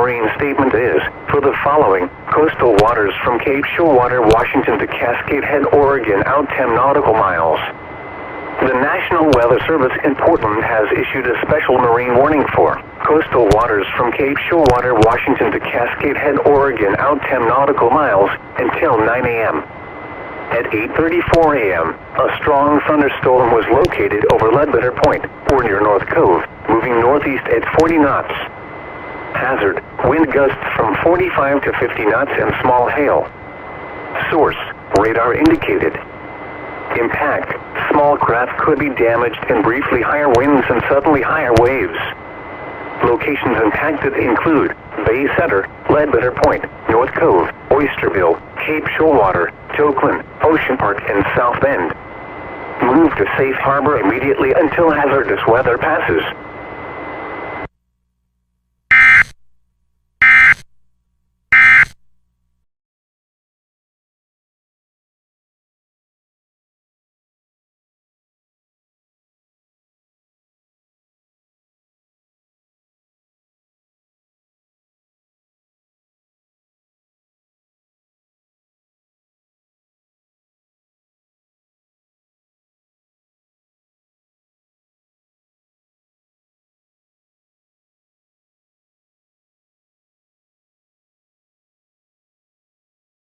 marine statement is, for the following, coastal waters from Cape Showwater, Washington to Cascade Head, Oregon, out 10 nautical miles. The National Weather Service in Portland has issued a special marine warning for coastal waters from Cape Showwater, Washington to Cascade Head, Oregon, out 10 nautical miles until 9 a.m. At 8:34 a.m., a strong thunderstorm was located over Ledbetter Point, or near North Cove, moving northeast at 40 knots. Hazard, wind gusts from 45 to 50 knots and small hail. Source, radar indicated. Impact, small craft could be damaged and briefly higher winds and suddenly higher waves. Locations impacted include Bay Center, Ledbetter Point, North Cove, Oysterville, Cape Showwater, Oakland, Ocean Park, and South Bend. Move to safe harbor immediately until hazardous weather passes.